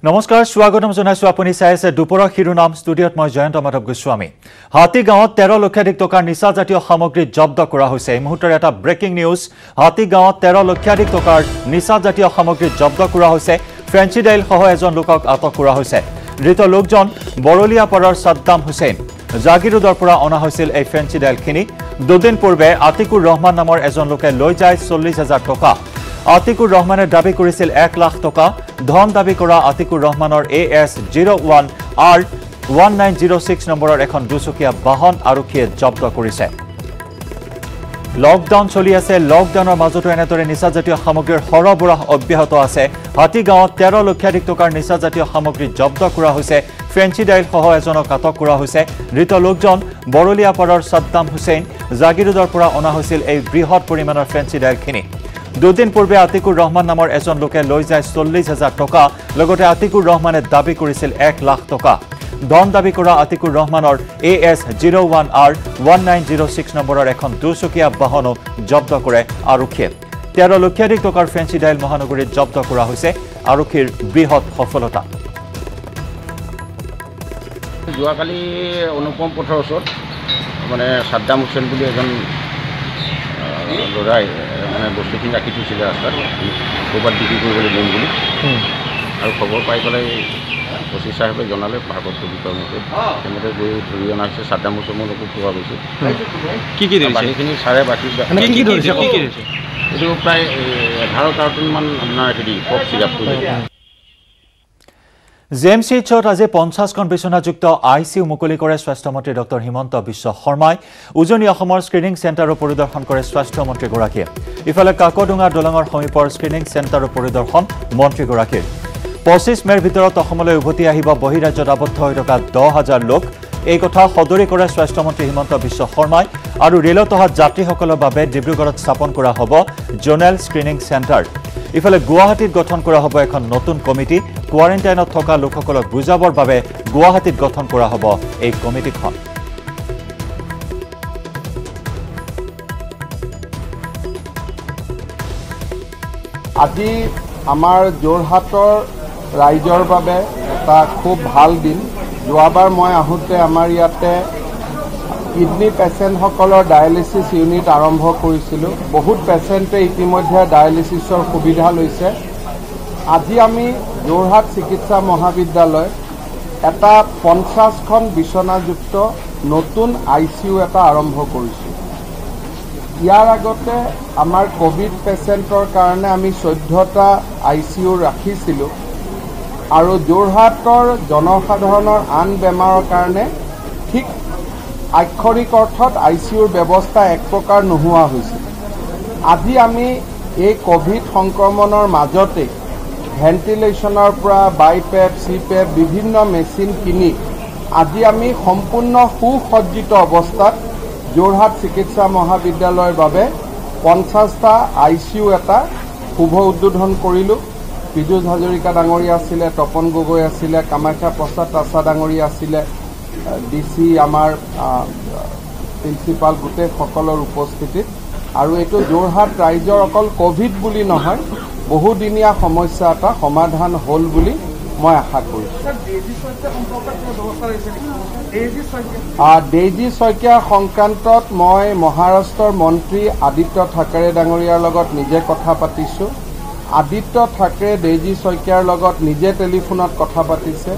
নমস্কাৰ স্বাগতম জনাইছো আপুনি চাই আছে দুপৰৰ শিৰোনাম ষ্টুডিঅত মই জয়ন্ত মাধৱ গোস্বামী হাতীগাঁৱত 13 লক্ষাধিক টকাৰ নিচা জাতীয় সামগ্ৰী জব্দ কৰা হৈছে এই মুহূৰ্তৰ এটা ব্ৰেকিং নিউজ হাতীগাঁৱত 13 লক্ষাধিক টকাৰ নিচা জাতীয় সামগ্ৰী জব্দ কৰা হৈছে ফ্ৰেঞ্চিডাইল সহ এজন লোকক আটক কৰা হৈছে ধৃত লোকজন বৰলিয়াপাৰাৰ সাদ্দাম হুছেইন জাগিৰোডৰ পৰা অনা হৈছিল এই ফ্ৰেঞ্চিডাইলখিনি দুদিন পূৰ্বে আতিকুৰ ৰহমান নামৰ এজন লোকে লৈ যায় 40000 টকা আতিকুৰ ৰহমানে দাবী কৰিছিল 1 লাখ টকা ধন দাবী কৰা আতিকুৰ ৰহমানৰ AS01R 1906 নম্বৰৰ এখন দুচকীয়া বাহন আৰক্ষীয়ে জব্দ কৰিছে লকডাউন চলি আছে লকডাউনৰ মাজতো এনেদৰে নিচা জাতীয় সামগ্ৰীৰ সৰবৰাহ অব্যাহত আছে হাতীগাঁৱত 13 লক্ষাধিক টকাৰ নিচা জাতীয় সামগ্ৰী জব্দ কৰা হৈছে ফ্ৰেঞ্চিডাইল সহ এজনক আটক কৰা হৈছে ধৃত লোকজন বৰলিয়াপাৰাৰ সাদ্দাম হুছেইন জাগিৰোডৰ পৰা অনা হৈছিল এই বৃহৎ পৰিমাণৰ ফ্ৰেঞ্চিডাইলখিনি দুদিন পূৰ্বে আতিকুৰ ৰহমান নামৰ এজন লোকে লৈ যায় 40000 টকা লগতে আতিকুৰ ৰহমানে দাবী কৰিছিল 1 লাখ টকা ধন দাবী কৰা আতিকুৰ ৰহমানৰ AS01R 1906 নম্বৰৰ এখন দুচকীয়া বাহনো জব্দ কৰে আৰক্ষীয়ে 13 লক্ষাধিক টকাৰ ফ্ৰেঞ্চিডাইল মহানগৰীত জব্দ কৰা হৈছে আৰক্ষীৰ বৃহৎ সফলতা যোৱাকালি অনুপম পথৰ ওচৰত মানে সাদ্দাম হুছেইন বুলি এজন লৰাই মানে বস্তুখিনি ৰাখি থৈছিলে ৰাস্তাত ক'ৰবাত বিক্ৰী কৰিবলৈ দিম বুলি আৰু খবৰ পাই পেলাই ওচি সাহেবে জনালে ভাগৱত কবিতাৰ মতে তেনেকৈ গৈ ধৰি অনা হৈছে সাদ্দাম হুছেইনকো পোৱা গৈছে কি বাকীখিনি চাৰে বাকী কি ধৰিছে এইটো প্ৰায় 11 কাৰ্টুনমান আপোনাৰ হেৰি কফ চিৰাপ কৰিছে জেএমচিএইচত আজি 50খন বিছনাযুক্ত আইচিইউ মুকলি কৰে স্বাস্থ্যমন্ত্ৰী ডক্টৰ হিমন্ত বিশ্ব শৰ্মাই উজনি অসমৰ স্ক্ৰিনিং চেণ্টাৰো পৰিদৰ্শন কৰে স্বাস্থ্যমন্ত্ৰীগৰাকীয়ে ইফালে কাকডুঙা দলঙৰ সমীপৰ স্ক্ৰিনিং চেণ্টাৰো পৰিদৰ্শন মন্ত্ৰীগৰাকীৰ 25 মেৰ ভিতৰত অসমলৈ উভতি আহিব বহিৰাজ্যত আবদ্ধ হৈ থকা 10000 লোক এই কথা সদৰি কৰে স্বাস্থ্যমন্ত্ৰী হিমন্ত বিশ্ব শৰ্মাই আৰু ৰেলত অহা যাত্ৰীসকলৰ বাবে ডিব্ৰুগড়ত স্থাপন কৰা হ'ব জোনেল স্ক্ৰিনিং চেণ্টাৰ ইফালে গুৱাহাটীত গঠন কৰা হ'ব এখন নতুন কমিটি কোৱাৰেণ্টাইনত থকা লোকসকলক বুজাবৰ বাবে গুৱাহাটীত গঠন কৰা হ'ব এই কমিটিখন আজি আমাৰ যোৰহাটৰ ৰাইজৰ বাবে এটা খুব ভাল দিন যোৱাবাৰ মই আহোঁতে আমাৰ ইয়াতে কিডনি পেচেণ্টসকলৰ ডায়েলিচিছ ইউনিট আৰম্ভ কৰিছিলোঁ বহুত পেচেণ্টে ইতিমধ্যে ডায়েলিচিছৰ সুবিধা লৈছে আজি আমি যোৰহাট চিকিৎসা মহাবিদ্যালয় এটা 50খন বিছনাযুক্ত নতুন আইচিইউ এটা আৰম্ভ কৰিছোঁ ইয়াৰ আগতে আমাৰ কোভিড পেচেণ্টৰ কাৰণে আমি 14টা আইচিইউ ৰাখিছিলোঁ আৰু যোৰহাটৰ জনসাধাৰণৰ আন বেমাৰৰ কাৰণে ঠিক আক্ষৰিক অৰ্থত আইচিইউৰ ব্যৱস্থা এক প্ৰকাৰ নোহোৱা হৈছে আজি আমি এই কোভিড সংক্ৰমণৰ মাজতে ভেণ্টিলেশ্যনৰ পৰা বাইপেপ চিপেপ বিভিন্ন মেচিন কিনি আজি আমি সম্পূৰ্ণ সুসজ্জিত অৱস্থাত যোৰহাট চিকিৎসা মহাবিদ্যালয়ৰ বাবে 50টা আইচিইউ এটা শুভ উদ্বোধন কৰিলোঁ পীযুষ হাজৰিকা ডাঙৰীয়া আছিলে তপন গগৈ আছিলে কামাখ্যা প্ৰসাদ তাছা ডাঙৰীয়া আছিলে ডিসি আমাৰ প্ৰিন্সিপাল গোটেই সকলৰ উপস্থিতিত আৰু এইটো যোৰহাট ৰাইজৰ অকল কোভিড বুলি নহয় বহুদিনীয়া সমস্যা এটা সমাধান হ'ল বুলি মই আশা কৰিছোঁ ডেইজি শইকীয়া সংক্ৰান্তত মই মহাৰাষ্ট্ৰৰ মন্ত্ৰী আদিত্য ঠাকৰে ডাঙৰীয়াৰ লগত নিজে কথা পাতিছোঁ আদিত্য ঠাকৰে ডেইজি শইকীয়াৰ লগত নিজে টেলিফোনত কথা পাতিছে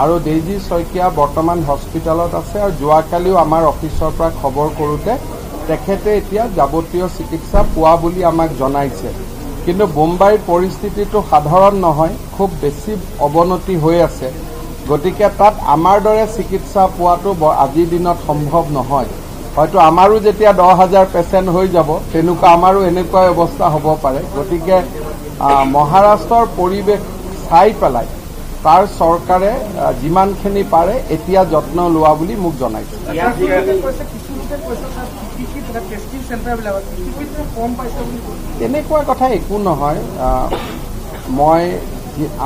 আৰু ডেইজি শইকীয়া বৰ্তমান হস্পিটেলত আছে আৰু যোৱাকালিও আমাৰ অফিচৰ পৰা খবৰ কৰোঁতে তেখেতে এতিয়া যাৱতীয় চিকিৎসা পোৱা বুলি আমাক জনাইছে কিন্তু মুম্বাইৰ পৰিস্থিতিটো সাধাৰণ নহয় খুব বেছি অৱনতি হৈ আছে গতিকে তাত আমাৰ দৰে চিকিৎসা পোৱাটো আজিৰ দিনত সম্ভৱ নহয় হয়তো আমাৰো যেতিয়া 10000 পেচেণ্ট হৈ যাব তেনেকুৱা আমাৰো এনেকুৱা অৱস্থা হ'ব পাৰে গতিকে মহাৰাষ্ট্ৰৰ পৰিৱেশ চাই পেলাই তাৰ চৰকাৰে যিমানখিনি পাৰে এতিয়া যত্ন লোৱা বুলি মোক জনাইছে তেনেকুৱা কথা একো নহয় মই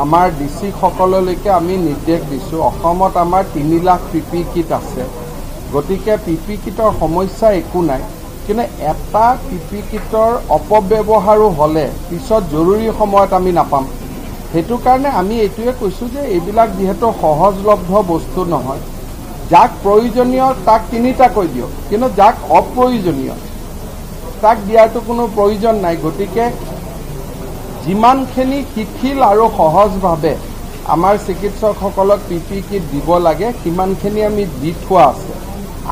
আমাৰ ডিসি সকললৈকে আমি নিৰ্দেশ দিছোঁ অসমত আমাৰ 3 লাখ পিপি কিট আছে গতিকে পিপি কিটৰ সমস্যা একো নাই কিন্তু এটা পিপি কিটৰ অপব্যৱহাৰো হ'লে পিছত জৰুৰী সময়ত আমি নাপাম সেইটো কাৰণে আমি এইটোৱে কৈছোঁ যে এইবিলাক যিহেতু সহজলভ্য বস্তু নহয়, যাক প্ৰয়োজনীয় তাক তিনিটাকৈ দিয়ক, কিন্তু যাক অপ্ৰয়োজনীয় তাক দিয়াটো কোনো প্ৰয়োজন নাই। গতিকে যিমানখিনি শিথিল আৰু সহজভাৱে আমাৰ চিকিৎসকসকলক PPE কিট দিব লাগে সিমানখিনি আমি দি থোৱা আছে।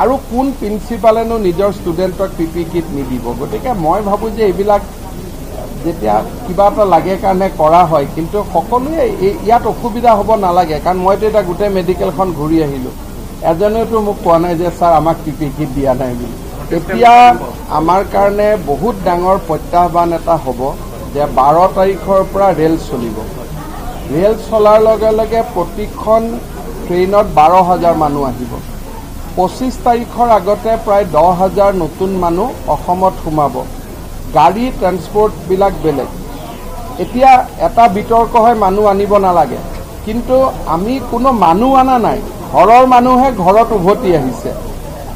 আৰু কোন প্ৰিন্সিপালেনো নিজৰ ষ্টুডেণ্টক PPE কিট নিদিব? গতিকে মই ভাবোঁ যে এইবিলাক যেতিয়া কিবা এটা লাগে কাৰণে কৰা হয়, কিন্তু সকলোৱে ইয়াত অসুবিধা হ'ব নালাগে। কাৰণ মইতো এতিয়া গোটেই মেডিকেলখন ঘূৰি আহিলোঁ, এজনেওতো মোক কোৱা নাই যে ছাৰ আমাক PPE কিট দিয়া নাই বুলি। এতিয়া আমাৰ কাৰণে বহুত ডাঙৰ প্ৰত্যাহ্বান এটা হ'ব যে 12 তাৰিখৰ পৰা ৰেল চলিব। ৰেল চলাৰ লগে লগে প্ৰতিখন ট্ৰেইনত 12,000 মানুহ আহিব। 25 তাৰিখৰ আগতে প্ৰায় 10,000 নতুন মানুহ অসমত সোমাব। গাড়ী ট্ৰেন্সপৰ্টবিলাক বেলেগ। এতিয়া এটা বিতৰ্ক হয় মানুহ আনিব নালাগে, কিন্তু আমি কোনো মানুহ আনা নাই, ঘৰৰ মানুহে ঘৰত উভতি আহিছে।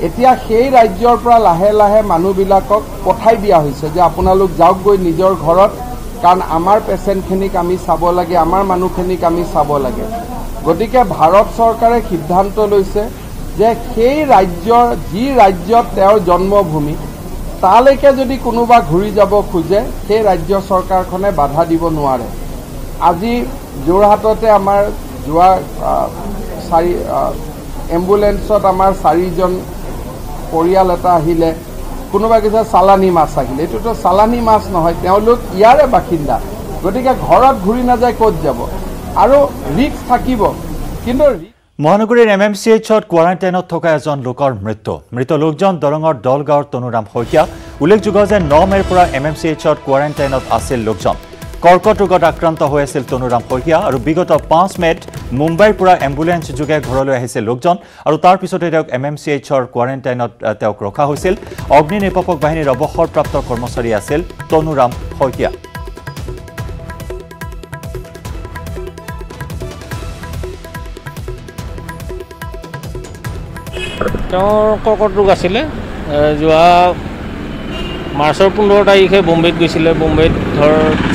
এতিয়া সেই ৰাজ্যৰ পৰা লাহে লাহে মানুহবিলাকক পঠাই দিয়া হৈছে যে আপোনালোক যাওক গৈ নিজৰ ঘৰত, কাৰণ আমাৰ পেচেণ্টখিনিক আমি চাব লাগে, আমাৰ মানুহখিনিক আমি চাব লাগে। গতিকে ভাৰত চৰকাৰে সিদ্ধান্ত লৈছে যে সেই ৰাজ্যৰ যি ৰাজ্যত তেওঁৰ জন্মভূমি তালৈকে যদি কোনোবা ঘূৰি যাব খোজে সেই ৰাজ্য চৰকাৰখনে বাধা দিব নোৱাৰে। আজি যোৰহাটতে আমাৰ যোৱা এম্বুলেন্সত আমাৰ 4জন পৰিয়াল এটা আহিলে, কোনোবা কৈছে চালানী মাছ আহিলে। এইটোতো চালানী মাছ নহয়, তেওঁলোক ইয়াৰে বাসিন্দা। গতিকে ঘৰত ঘূৰি নাযায় ক'ত যাব? আৰু ৰিস্ক থাকিব, কিন্তু মহানগৰীৰ MMCHত কোৱাৰেণ্টাইনত থকা এজন লোকৰ মৃত লোকজন দৰঙৰ দলগাঁৱৰ তনুৰাম শইকীয়া। উল্লেখযোগ্য যে 9 মেৰ পৰা MMCHত কোৱাৰেণ্টাইনত আছিল লোকজন। কৰ্কট ৰোগত আক্ৰান্ত হৈ আছিল তনুৰাম শইকীয়া আৰু বিগত 5 মেত মুম্বাইৰ পৰা এম্বুলেন্স যোগে ঘৰলৈ আহিছিল লোকজন আৰু তাৰ পিছতে তেওঁক MMCHৰ কোৱাৰেণ্টাইনত তেওঁক ৰখা হৈছিল। অগ্নি নিৰ্বাপক বাহিনীৰ অৱসৰপ্ৰাপ্ত কৰ্মচাৰী আছিল তনুৰাম শইকীয়া। তেওঁৰ কৰ্কট ৰোগ আছিলে। যোৱা মাৰ্চৰ 15 তাৰিখে বম্বেত গৈছিলে। বম্বেত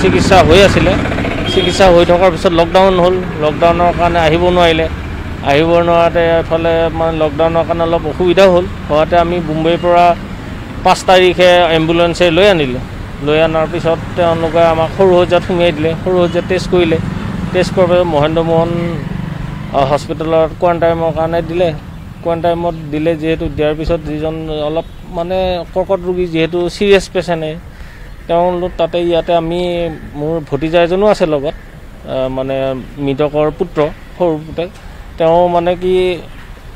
চিকিৎসা হৈ আছিলে। চিকিৎসা হৈ থকাৰ পিছত লকডাউন হ'ল। লকডাউনৰ কাৰণে আহিব নোৱাৰাতে এফালে মানে লকডাউনৰ কাৰণে অলপ অসুবিধা হ'ল। হোৱাতে আমি বম্বেৰ পৰা 5 তাৰিখে এম্বুলেন্সে লৈ আনিলোঁ। লৈ অনাৰ পিছত তেওঁলোকে আমাক সৰুসজাত সুমিয়াই দিলে। সৰুসজাত টেষ্ট কৰিলে। টেষ্ট কৰাৰ পিছত মহেন্দ্ৰ মোহন হস্পিটেলত কোৱাৰেণ্টাইনৰ কাৰণে দিলে। কোৱাৰেণ্টাইনত দিলে, যিহেতু দিয়াৰ পিছত যিজন অলপ মানে কৰ্কট ৰোগী, যিহেতু চিৰিয়াছ পেচেণ্টে, তেওঁলোক তাতে ইয়াতে আমি মোৰ ভতিজা এজনো আছে লগত, মানে মৃতকৰ পুত্ৰ, সৰু পুতেক। তেওঁ মানে কি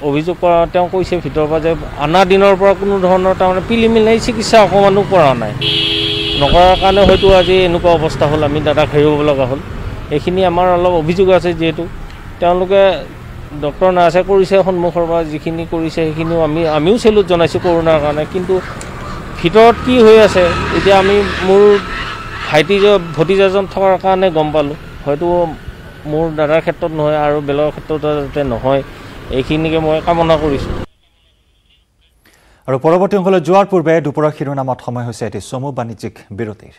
অভিযোগ কৰা, তেওঁ কৈছে ভিতৰৰ পৰা যে আনা দিনৰ পৰা কোনো ধৰণৰ তাৰমানে প্ৰিলিমিনাৰী চিকিৎসা অকণমানো কৰা নাই। নকৰাৰ কাৰণে হয়তো আজি এনেকুৱা অৱস্থা হ'ল, আমি দাদাক হেৰুৱাব লগা হ'ল। এইখিনি আমাৰ অলপ অভিযোগ আছে। যিহেতু তেওঁলোকে ডক্টৰ নাৰ্ছে কৰিছে সন্মুখৰ পৰা, যিখিনি কৰিছে সেইখিনিও আমিও চেলুট জনাইছোঁ কৰোণাৰ কাৰণে। কিন্তু ভিতৰত কি হৈ আছে এতিয়া আমি মোৰ ভতিজাজন থকাৰ কাৰণে গম পালোঁ। হয়তো মোৰ দাদাৰ ক্ষেত্ৰত নহয় আৰু বেলেগৰ ক্ষেত্ৰত যাতে নহয়, এইখিনিকে মই কামনা কৰিছোঁ। আৰু পৰৱৰ্তী অংশলৈ যোৱাৰ পূৰ্বে দুপৰৰ শিৰোনামত সময় হৈছে এটি চমু বাণিজ্যিক বিৰতিৰ।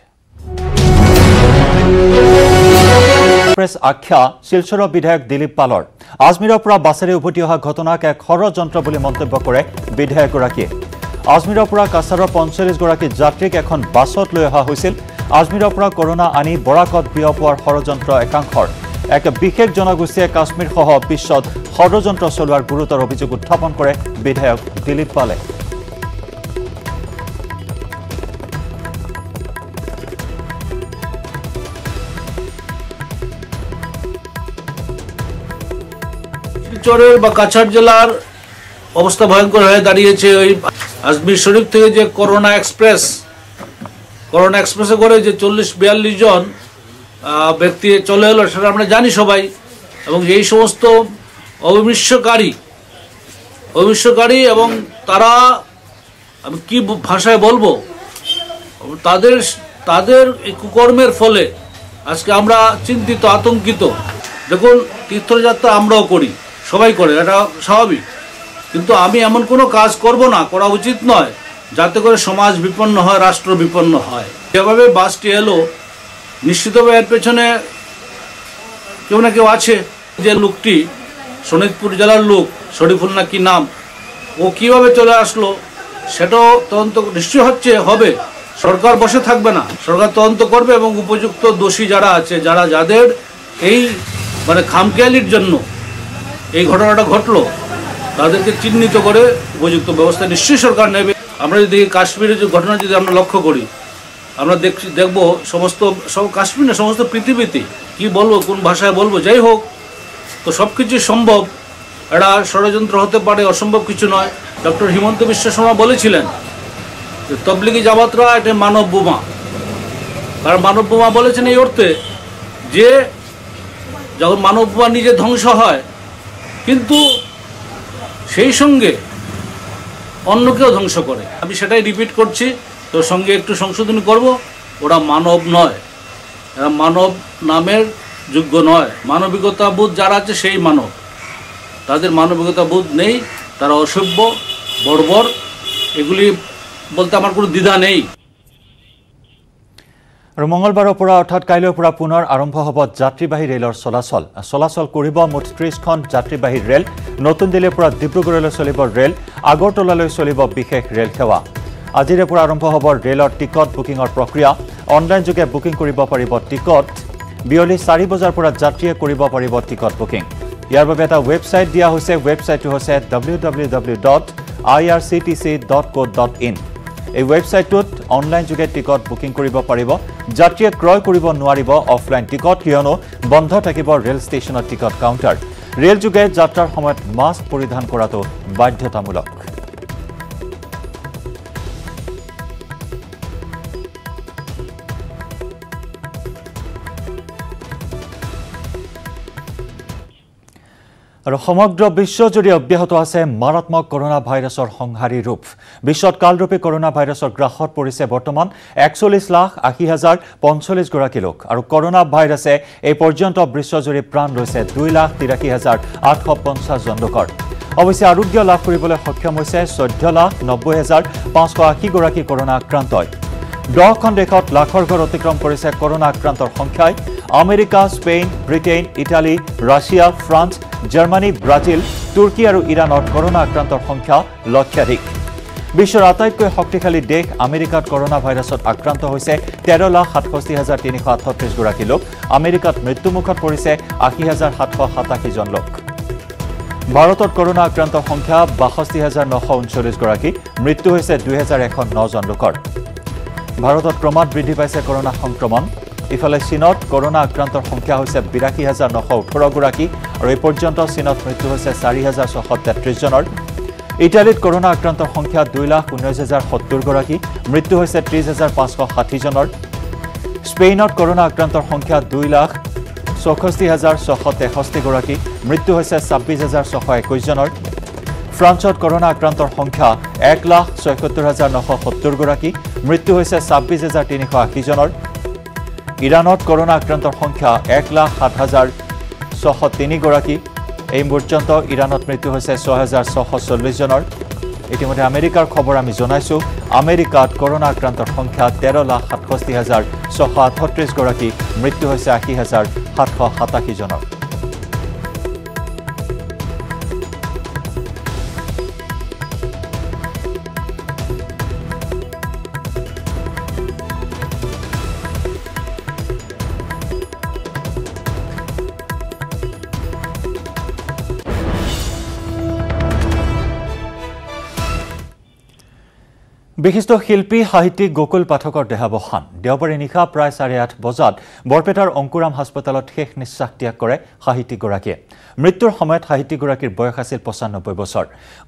প্ৰেছ আখ্যা শিলচৰৰ বিধায়ক দিলীপ পালৰ। আজমিৰৰ পৰা বাছেৰে উভতি অহা ঘটনাক এক ষড়যন্ত্ৰ বুলি মন্তব্য কৰে বিধায়কগৰাকীয়ে। আজমিৰৰ পৰা কাছাৰৰ 45 গৰাকী যাত্ৰীক এখন বাছত লৈ অহা হৈছিল। আজমিৰৰ পৰা কৰোনা আনি বৰাকত বিয়পোৱাৰ ষড়যন্ত্ৰ একাংশৰ। এক বিশেষ জনগোষ্ঠীয়ে কাশ্মীৰ সহ বিশ্বত ষড়যন্ত্ৰ চলোৱাৰ গুৰুতৰ অভিযোগ উত্থাপন কৰে বিধায়ক দিলীপ পালে। শিলচরের বা কাছাড় জেলার অবস্থা ভয়ঙ্কর হয়ে দাঁড়িয়েছে। ওই আজমির শরীফ থেকে যে করোনা এক্সপ্রেসে করে যে 40-42 জন ব্যক্তি চলে এলো, সেটা আমরা জানি সবাই। এবং এই সমস্ত অবিশ্বকারী এবং তারা, আমি কি ভাষায় বলবো, তাদের এই কুকর্মের ফলে আজকে আমরা চিন্তিত, আতঙ্কিত। দেখুন, তীর্থযাত্রা আমরাও করি, সবাই করে, এটা স্বাভাবিক। কিন্তু আমি এমন কোনো কাজ করব না, করা উচিত নয়, যাতে করে সমাজ বিপন্ন হয়, রাষ্ট্র বিপন্ন হয়। যেভাবে বাসটি এলো, নিশ্চিতভাবে এর পেছনে কেউ না কেউ আছে। যে লোকটি শোনিতপুর জেলার লোক, শরীফুল না কি নাম, ও কিভাবে চলে আসলো সেটাও তদন্ত নিশ্চয় হবে। সরকার বসে থাকবে না, সরকার তদন্ত করবে এবং উপযুক্ত দোষী যারা আছে, যাদের এই মানে খামখেয়ালির জন্য এই ঘটনাটা ঘটলো, তাদেরকে চিহ্নিত করে উপযুক্ত ব্যবস্থা নিশ্চয়ই সরকার নেবে। আমরা যদি কাশ্মীরের যে ঘটনা যদি আমরা লক্ষ্য করি, আমরা দেখব সব কাশ্মীর না, সমস্ত পৃথিবীতে কি বলবো, কোন ভাষায় বলবো, যাই হোক, তো সব কিছুই সম্ভব। এটা ষড়যন্ত্র হতে পারে, অসম্ভব কিছু নয়। ডক্টর হিমন্ত বিশ্ব শর্মা বলেছিলেন যে তবলিগি জামাতরা এটা মানব বোমা। কারণ মানব বোমা বলেছেন এই অর্থে যে যখন মানব বোমা নিজে ধ্বংস হয়, কিন্তু সেই সঙ্গে অন্যকেও ধ্বংস করে। আমি সেটাই রিপিট করছি, তোর সঙ্গে একটু সংশোধন করব। ওরা মানব নয়, এরা মানব নামের যোগ্য নয়। মানবিকতা বোধ যারা আছে সেই মানব, তাদের মানবিকতা বোধ নেই, তারা অসভ্য, বর্বর, এগুলি বলতে আমার কোনো দ্বিধা নেই। আৰু মঙলবাৰৰ পৰা অৰ্থাৎ কাইলৈৰ পৰা পুনৰ আৰম্ভ হ'ব যাত্ৰীবাহী ৰেলৰ চলাচল কৰিব মুঠ 30খন যাত্ৰীবাহী ৰেল। নতুন দিল্লীৰ পৰা ডিব্ৰুগড়লৈ চলিব ৰেল, আগৰতলালৈ চলিব বিশেষ ৰেল সেৱা। আজিৰে পৰা আৰম্ভ হ'ব ৰেলৰ টিকট বুকিঙৰ প্ৰক্ৰিয়া। অনলাইন যোগে বুকিং কৰিব পাৰিব টিকট। বিয়লি 4 বজাৰ পৰা যাত্ৰীয়ে কৰিব পাৰিব টিকট বুকিং। ইয়াৰ বাবে এটা ৱেবছাইট দিয়া হৈছে। ৱেবছাইটটো হৈছে www.irctc.co.in। এই ৱেবছাইটটোত অনলাইন যোগে টিকট বুকিং কৰিব পাৰিব। যাত্ৰীয়ে ক্ৰয় কৰিব নোৱাৰিব অফলাইন টিকট, কিয়নো বন্ধ থাকিব ৰেল ষ্টেচনৰ টিকট কাউণ্টাৰ। ৰেল যোগে যাত্ৰাৰ সময়ত মাস্ক পৰিধান কৰাটো বাধ্যতামূলক। আৰু সমগ্ৰ বিশ্বজুৰি অব্যাহত আছে মাৰাত্মক কৰোনা ভাইৰাছৰ সংহাৰী ৰূপ। বিশ্বত কালৰূপী কৰোনা ভাইৰাছৰ গ্ৰাসত পৰিছে বৰ্তমান 41,80,045 গৰাকী লোক। আৰু কৰোনা ভাইৰাছে এই পৰ্যন্ত বিশ্বজুৰি প্ৰাণ লৈছে 2,83,850 জন লোকৰ। অৱশ্যে আৰোগ্য লাভ কৰিবলৈ সক্ষম হৈছে 14,90,580 গৰাকী কৰোনা আক্ৰান্তই। 10খন দেশত লাখৰ ঘৰ অতিক্ৰম কৰিছে কৰোনা আক্ৰান্তৰ সংখ্যাই। America, Spain, Britain, Italy, Russia, France, Germany, Brazil, তুৰ্কী আৰু ইৰাণত কৰোনা আক্ৰান্তৰ সংখ্যা লক্ষাধিক। বিশ্বৰ আটাইতকৈ শক্তিশালী দেশ আমেৰিকাত কৰোনা ভাইৰাছত আক্ৰান্ত হৈছে 13,67,338 গৰাকী লোক। আমেৰিকাত মৃত্যুমুখত পৰিছে 80,787 জন লোক। ভাৰতত কৰোনা আক্ৰান্তৰ সংখ্যা 62,939 গৰাকী। মৃত্যু হৈছে 2,109 জন লোকৰ। ভাৰতত ক্ৰমাৎ বৃদ্ধি পাইছে কৰোনা সংক্ৰমণ। ইফালে চীনত কৰোনা আক্ৰান্তৰ সংখ্যা হৈছে 82,918 গৰাকী আৰু এই পৰ্যন্ত চীনত মৃত্যু হৈছে 4,633 জনৰ। ইটালীত কৰোনা আক্ৰান্তৰ সংখ্যা 2,19,070 গৰাকী। মৃত্যু হৈছে 30,560 জনৰ। স্পেইনত কৰোনা আক্ৰান্তৰ সংখ্যা 2,64,663 গৰাকী। মৃত্যু হৈছে 26,621 জনৰ। ফ্ৰান্সত কৰোনা আক্ৰান্তৰ সংখ্যা 1,76,970 গৰাকী। মৃত্যু হৈছে 26,380 জনৰ। ইৰাণত কৰোনা আক্ৰান্তৰ সংখ্যা 1,07,603 গৰাকী। এই পৰ্যন্ত ইৰাণত মৃত্যু হৈছে 6,640 জনৰ। ইতিমধ্যে আমেৰিকাৰ খবৰ আমি জনাইছোঁ। আমেৰিকাত কৰোনা আক্ৰান্তৰ সংখ্যা 13,67,638 গৰাকী। মৃত্যু হৈছে 80,787 জনৰ। বিশিষ্ট শিল্পী সাহিত্যিক গোকুল পাঠকৰ দেহাৱসান। দেওবাৰে নিশা প্ৰায় 8:30 বজাত বৰপেটাৰ অংকুৰাম হাস্পতালত শেষ নিশ্বাস ত্যাগ কৰে সাহিত্যিকগৰাকীয়ে। মৃত্যুৰ সময়ত সাহিত্যিকগৰাকীৰ বয়স আছিল 95 বছৰ।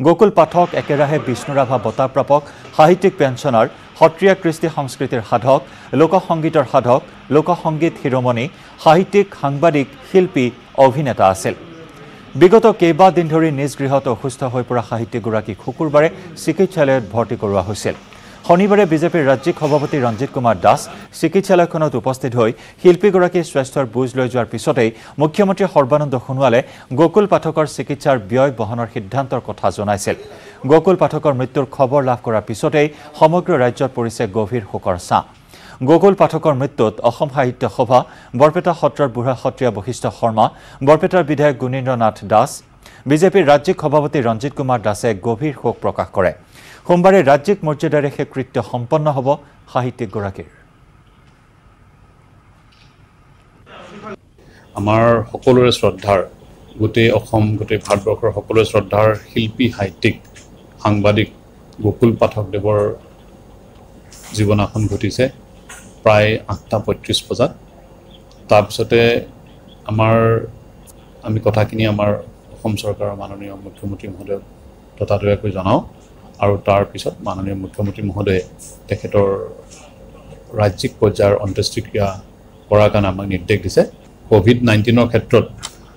গোকুল পাঠক একেৰাহে বিষ্ণুৰাভা বঁটা প্ৰাপক, সাহিত্যিক পেঞ্চনাৰ, সত্ৰীয়া কৃষ্টি সংস্কৃতিৰ সাধক, লোকসংগীতৰ সাধক, লোকসংগীত শিৰোমণি, সাহিত্যিক, সাংবাদিক, শিল্পী, অভিনেতা আছিল। বিগত কেইবাদিন ধৰি নিজ গৃহত অসুস্থ হৈ পৰা সাহিত্যিকগৰাকীক শুকুৰবাৰে চিকিৎসালয়ত ভৰ্তি কৰোৱা হৈছিল। শনিবাৰে বিজেপিৰ ৰাজ্যিক সভাপতি ৰঞ্জিত কুমাৰ দাস চিকিৎসালয়খনত উপস্থিত হৈ শিল্পীগৰাকীৰ স্বাস্থ্যৰ বুজ লৈ যোৱাৰ পিছতেই মুখ্যমন্ত্ৰী সৰ্বানন্দ সোণোৱালে গোকুল পাঠকৰ চিকিৎসাৰ ব্যয় বহনৰ সিদ্ধান্তৰ কথা জনাইছিল। গোকুল পাঠকৰ মৃত্যুৰ খবৰ লাভ কৰাৰ পিছতেই সমগ্ৰ ৰাজ্যত পৰিছে গভীৰ শোকৰ ছাঁ। গকুল পাঠকৰ মৃত্যুত অসম সাহিত্য সভা, বৰপেটা সত্ৰৰ বুঢ়া সত্ৰীয়া বশিষ্ঠ শৰ্মা, বৰপেটাৰ বিধায়ক গুণীন্দ্ৰনাথ দাস, বিজেপিৰ ৰাজ্যিক সভাপতি ৰঞ্জিত কুমাৰ দাসে গভীৰ শোক প্ৰকাশ কৰে। সোমবাৰে ৰাজ্যিক মৰ্যাদাৰে শেষকৃত্য সম্পন্ন হ'ব সাহিত্যিকগৰাকীৰ। আমাৰ সকলোৰে শ্ৰদ্ধাৰ গোটেই অসম গোটেই ভাৰতবৰ্ষৰ সকলোৰে শ্ৰদ্ধাৰ শিল্পী সাহিত্যিক সাংবাদিক গকুল পাঠকদেৱৰ জীৱনাখন ঘটিছে প্ৰায় 8:35 বজাত। তাৰপিছতে আমি কথাখিনি আমাৰ অসম চৰকাৰৰ মাননীয় মুখ্যমন্ত্ৰী মহোদয়ক ততাতৈয়াকৈ জনাওঁ আৰু তাৰপিছত মাননীয় মুখ্যমন্ত্ৰী মহোদয়ে তেখেতৰ ৰাজ্যিক পৰ্যায়ৰ অন্ত্যেষ্টিক্ৰিয়া কৰাৰ কাৰণে আমাক নিৰ্দেশ দিছে। COVID-19ৰ ক্ষেত্ৰত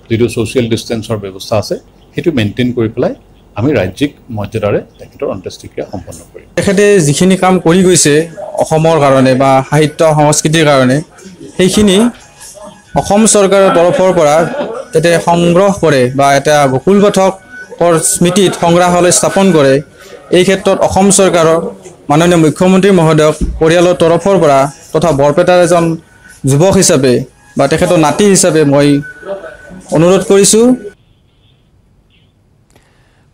যিটো ছ'চিয়েল ডিষ্টেঞ্চৰ ব্যৱস্থা আছে সেইটো মেইনটেইন কৰি পেলাই আমি ৰাজ্যিক মৰ্যাদাৰে তেখেতৰ অন্ত্যেষ্টিক্ৰিয়া সম্পন্ন কৰিম। তেখেতে যিখিনি কাম কৰি গৈছে অসমৰ কাৰণে বা সাহিত্য সংস্কৃতিৰ কাৰণে সেইখিনি অসম চৰকাৰৰ তৰফৰ পৰা যাতে সংগ্ৰহ কৰে বা এটা গকুল পাঠকৰ স্মৃতিত সংগ্ৰহালয় স্থাপন কৰে, এই ক্ষেত্ৰত অসম চৰকাৰৰ মাননীয় মুখ্যমন্ত্ৰী মহোদয়ক পৰিয়ালৰ তৰফৰ পৰা তথা বৰপেটাৰ এজন যুৱক হিচাপে বা তেখেতৰ নাতি হিচাপে মই অনুৰোধ কৰিছোঁ।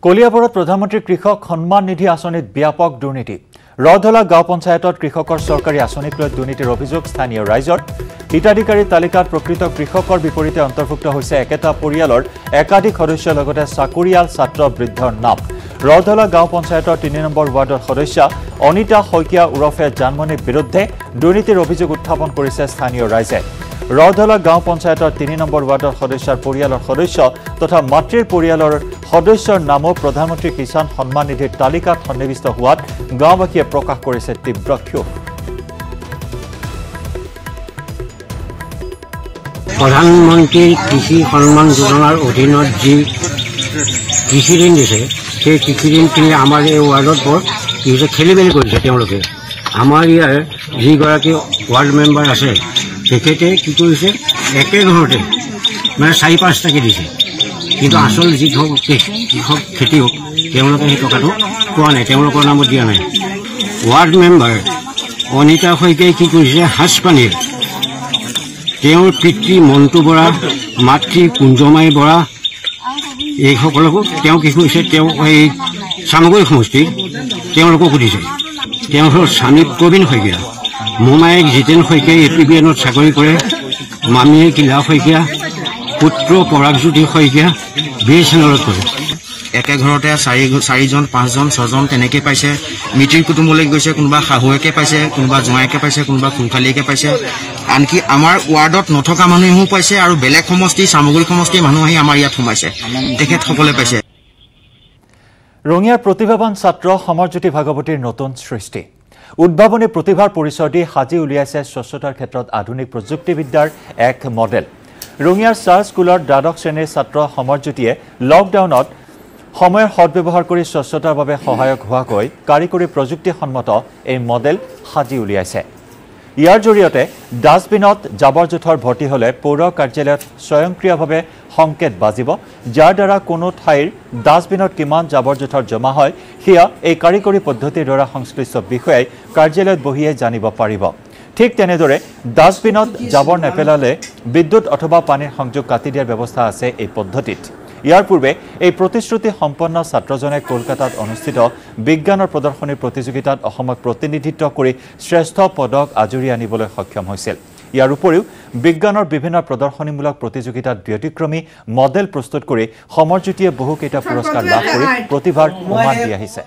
কলিয়াবৰত প্ৰধানমন্ত্ৰী কৃষক সন্মান নিধি আঁচনিত ব্যাপক দুৰ্নীতি। ৰধলা গাঁও পঞ্চায়তত কৃষকৰ চৰকাৰী আঁচনিক লৈ দুৰ্নীতিৰ অভিযোগ স্থানীয় ৰাইজৰ। হিতাধিকাৰীৰ তালিকাত প্ৰকৃত কৃষকৰ বিপৰীতে অন্তৰ্ভুক্ত হৈছে একেটা পৰিয়ালৰ একাধিক সদস্যৰ লগতে চাকৰিয়াল ছাত্ৰ বৃদ্ধৰ নাম। ৰধলা গাঁও পঞ্চায়তৰ ৩ নম্বৰ ৱাৰ্ডৰ সদস্যা অনিতা শইকীয়া ওৰফে জানমণিৰ বিৰুদ্ধে দুৰ্নীতিৰ অভিযোগ উত্থাপন কৰিছে স্থানীয় ৰাইজে। ৰধলা গাঁও পঞ্চায়তৰ ৩ নম্বৰ ৱাৰ্ডৰ সদস্যাৰ পৰিয়ালৰ সদস্য তথা মাতৃৰ পৰিয়ালৰ সদস্যৰ নামো প্ৰধানমন্ত্ৰী কিষাণ সন্মান নিধিৰ তালিকাত সন্নিৱিষ্ট হোৱাত গাঁওবাসীয়ে প্ৰকাশ কৰিছে তীব্ৰ ক্ষোভ। প্ৰধানমন্ত্ৰী কৃষি সন্মান যোজনাৰ অধীনত যি কৃষি ঋণ দিছে সেই কৃষি ঋণখিনি আমাৰ এই ৱাৰ্ডত বৰ খেলি মেলি কৰিছে তেওঁলোকে। আমাৰ ইয়াৰ যিগৰাকী ৱাৰ্ড মেম্বাৰ আছে তেখেতে কি কৰিছে একে ঘৰতে মানে ৪-৫টাকৈ দিছে, কিন্তু আচল যি কৃষক খেতিয়ক তেওঁলোকে সেই টকাটো পোৱা নাই, তেওঁলোকৰ নামত দিয়া নাই। ৱাৰ্ড মেম্বাৰ অনিতা শইকীয়াই কি কৰিছে সাজপানীৰ তেওঁৰ পিতৃ মণ্টু বৰা, মাতৃ কুঞ্জমাই বৰা এইসকলকো তেওঁ কি কৰিছে, তেওঁ এই চামগুৰি সমষ্টি তেওঁলোককো দিছে। তেওঁলোকৰ স্বামী প্ৰবীণ শইকীয়া, মোমায়েক জিতেন শইকীয়াই APBNত চাকৰি কৰে, মামীয়ে কিলা শইকীয়া, পুত্ৰ পৰাগজ্যোতি শইকীয়া BSNLত কৰে। একে ঘৰতে 4জন 5জন 6জন তেনেকৈ পাইছে। মিতিৰ কুটুমলৈ গৈছে, কোনোবা শাহুৱেকে পাইছে, কোনোবা জোঁৱাইকে পাইছে, কোনোবা খুংখালীয়েকে পাইছে। আনকি আমাৰ ৱাৰ্ডত নথকা মানুহেও পাইছে আৰু বেলেগ সমষ্টি চামগুৰি সমষ্টিৰ মানুহ আহি আমাৰ ইয়াত সোমাইছে, তেখেতসকলে পাইছে। ৰঙিয়াৰ প্ৰতিভাৱান ছাত্ৰ সমৰজ্যোতি ভাগৱতীৰ নতুন সৃষ্টি। উদ্ভাৱনী প্ৰতিভাৰ পৰিচয় দি সাজি উলিয়াইছে স্বচ্ছতাৰ ক্ষেত্ৰত আধুনিক প্ৰযুক্তিবিদ্যাৰ এক মডেল। ৰঙিয়াৰ চাৰ স্কুলৰ দ্বাদশ শ্ৰেণীৰ ছাত্ৰ সমৰজ্যোতিয়ে লকডাউনত সময়ৰ সদব্যৱহাৰ কৰি স্বচ্ছতাৰ বাবে সহায়ক হোৱাকৈ কাৰিকৰী প্ৰযুক্তিসন্মত এই মডেল সাজি উলিয়াইছে। ইয়াৰ জৰিয়তে ডাষ্টবিনত জাবৰ জোঁথৰ ভৰ্তি হ'লে পৌৰ কাৰ্যালয়ত স্বয়ংক্ৰিয়ভাৱে সংকেত বাজিব, যাৰ দ্বাৰা কোনো ঠাইৰ ডাষ্টবিনত কিমান জাবৰ জোঁথৰ জমা হয় সেয়া এই কাৰিকৰী পদ্ধতিৰ দ্বাৰা সংশ্লিষ্ট বিষয়াই কাৰ্যালয়ত বহিয়ে জানিব পাৰিব। ঠিক তেনেদৰে ডাষ্টবিনত জাবৰ নেপেলালে বিদ্যুৎ অথবা পানীৰ সংযোগ কাটি দিয়াৰ ব্যৱস্থা আছে এই পদ্ধতিত। ইয়াৰ পূৰ্বে এই প্ৰতিশ্ৰুতি সম্পন্ন ছাত্ৰজনে কলকাতাত অনুষ্ঠিত বিজ্ঞানৰ প্ৰদৰ্শনীৰ প্ৰতিযোগিতাত অসমক প্ৰতিনিধিত্ব কৰি শ্ৰেষ্ঠ পদক আজুৰি আনিবলৈ সক্ষম হৈছিল। ইয়াৰ উপৰিও বিজ্ঞানৰ বিভিন্ন প্ৰদৰ্শনীমূলক প্ৰতিযোগিতাত ব্যতিক্ৰমী মডেল প্ৰস্তুত কৰি সমৰজ্যোতিয়ে বহুকেইটা পুৰস্কাৰ লাভ কৰি প্ৰতিভাৰ প্ৰমাণ দি আহিছে।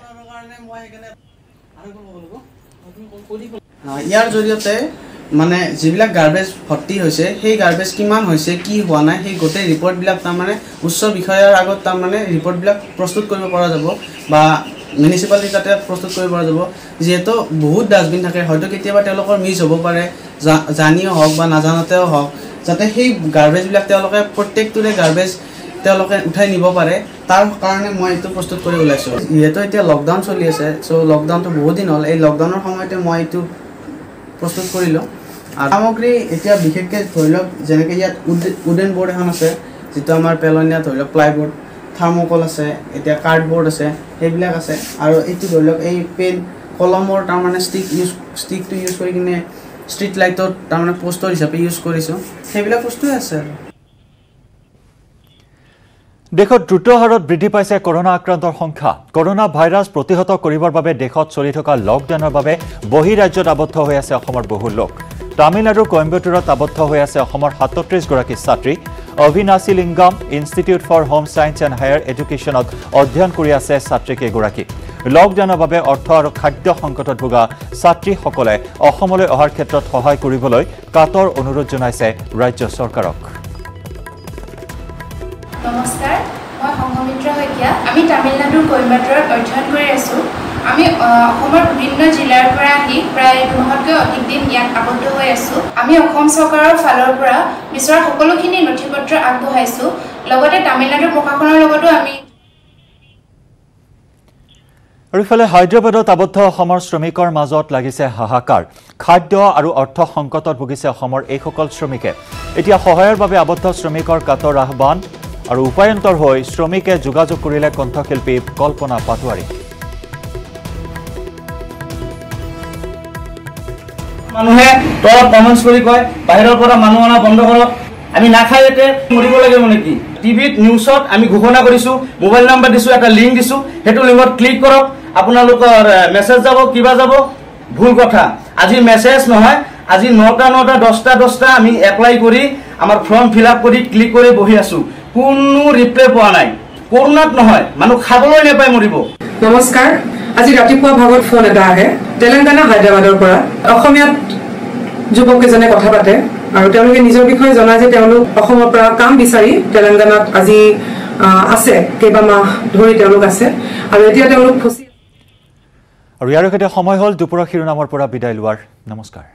ইয়াৰ জৰিয়তে মানে যিবিলাক গাৰ্বেজ ভৰ্তি হৈছে সেই গাৰ্বেজ কিমান হৈছে, কি হোৱা নাই, সেই গোটেই ৰিপৰ্টবিলাক তাৰমানে উচ্চ বিষয়াৰ আগত তাৰমানে ৰিপৰ্টবিলাক প্ৰস্তুত কৰিব পৰা যাব বা মিউনিচিপালিটি তাতে প্ৰস্তুত কৰিব পৰা যাব। যিহেতু বহুত ডাষ্টবিন থাকে, হয়তো কেতিয়াবা তেওঁলোকৰ মিছ হ'ব পাৰে, জানিও হওক বা নাজানাতেও হওক, যাতে সেই গাৰ্বেজবিলাক তেওঁলোকে প্ৰত্যেকটোৰে গাৰ্বেজ তেওঁলোকে উঠাই নিব পাৰে, তাৰ কাৰণে মই এইটো প্ৰস্তুত কৰি ওলাইছোঁ। যিহেতু এতিয়া লকডাউন চলি আছে, চ' লকডাউনটো বহুত দিন হ'ল, এই লকডাউনৰ সময়তে মই এইটো প্ৰস্তুত কৰিলোঁ। আৰু সামগ্ৰী এতিয়া বিশেষকৈ ধৰি লওক যেনেকৈ ইয়াত উডেন বৰ্ড এখন আছে, যিটো আমাৰ পেলনীয়া ধৰি লওক প্লাইবৰ্ড, থাৰ্মকল আছে, এতিয়া কাৰ্ডবৰ্ড আছে, সেইবিলাক আছে। আৰু এইটো ধৰি লওক এই পেন কলমৰ তাৰমানে ষ্টিকটো ইউজ কৰি কিনে ষ্ট্ৰীট লাইটত তাৰমানে পোষ্টাৰ হিচাপে ইউজ কৰিছোঁ সেইবিলাক বস্তুৱে আছে আৰু দেশত দ্ৰুত হাৰত বৃদ্ধি পাইছে কৰোনা আক্ৰান্তৰ সংখ্যা কৰোনা ভাইৰাছ প্ৰতিহত কৰিবৰ বাবে দেশত চলি থকা লকডাউনৰ বাবে বহিৰাজ্যত আবদ্ধ হৈ আছে অসমৰ বহু লোক তামিলনাডুৰ কইম্বাটুৰত আবদ্ধ হৈ আছে অসমৰ 37 গৰাকী ছাত্ৰী Avinashilingam institute for home science and higher এডুকেশ্যনত অধ্যয়ন কৰি আছে ছাত্ৰীকেইগৰাকী লকডাউনৰ বাবে অৰ্থ আৰু খাদ্য সংকটত ভোগা ছাত্ৰীসকলে অসমলৈ অহাৰ ক্ষেত্ৰত সহায় কৰিবলৈ কাতৰ অনুৰোধ জনাইছে ৰাজ্য চৰকাৰক নমস্কাৰ মই সংঘমিত্ৰ শইকীয়া আমি তামিলনাডুৰ কইম্বাটুৰত অধ্যয়ন কৰি আছো আমি অসমৰ বিভিন্ন জিলাৰ পৰা আহি প্ৰায় 2 মাহতকৈ অধিক দিন ইয়াত আবদ্ধ হৈ আছো আমি অসম চৰকাৰৰ ফালৰ পৰা বিচৰা সকলোখিনি নথিপত্ৰ আগবঢ়াইছো লগতে তামিলনাডুৰ প্ৰশাসনৰ লগতো আমি আৰু ইফালে হায়দৰাবাদত আবদ্ধ অসমৰ শ্ৰমিকৰ মাজত লাগিছে হাহাকাৰ খাদ্য আৰু অৰ্থ সংকটত ভুগিছে অসমৰ এইসকল শ্ৰমিকে এতিয়া সহায়ৰ বাবে আবদ্ধ শ্ৰমিকৰ কাতৰ আহ্বান আৰু উপায়ন্তৰ হৈ শ্ৰমিকে যোগাযোগ কৰিলে কণ্ঠশিল্পী কল্পনা পাটোৱাৰী মানুহে তলত কমেন্টছ কৰি কয় বাহিৰৰ পৰা মানুহ অনা বন্ধ কৰক আমি নাখাইতে মৰিব লাগে মানে কি টিভিত নিউজত আমি ঘোষণা কৰিছো মোবাইল নাম্বাৰ দিছো এটা লিংক দিছো হেতু লিংকত ক্লিক কৰক আপোনালোকৰ মেছেজ যাব কিবা যাব ভুল কথা আজি মেছেজ নহয় আজি 9টা 10টা আমি এপ্লাই কৰি আমাৰ ফৰ্ম ফিল আপ কৰি ক্লিক কৰি বহি আছো কোনো ৰিপ্লাই পোৱা নাই কৰোনাত নহয় মানুহ খাবলৈ নাপায় মৰিব নমস্কাৰ আজি ৰাতিপুৱা ভাগত ফোন এটা আহে তেলেংগানা হায়দৰাবাদৰ পৰা অসমীয়াত যুৱকজনে কথা পাতে আৰু তেওঁলোকে নিজৰ বিষয়ে জনায় যে তেওঁলোক অসমৰ পৰা কাম বিচাৰি তেলেংগানাত আজি আছে কেইবা মাহ ধৰি তেওঁলোক আছে আৰু এতিয়া তেওঁলোক ফচি আৰু ইয়াৰ সৈতে সময় হ'ল দুপৰীয়া শিৰোনামৰ পৰা বিদায় লোৱাৰ নমস্কাৰ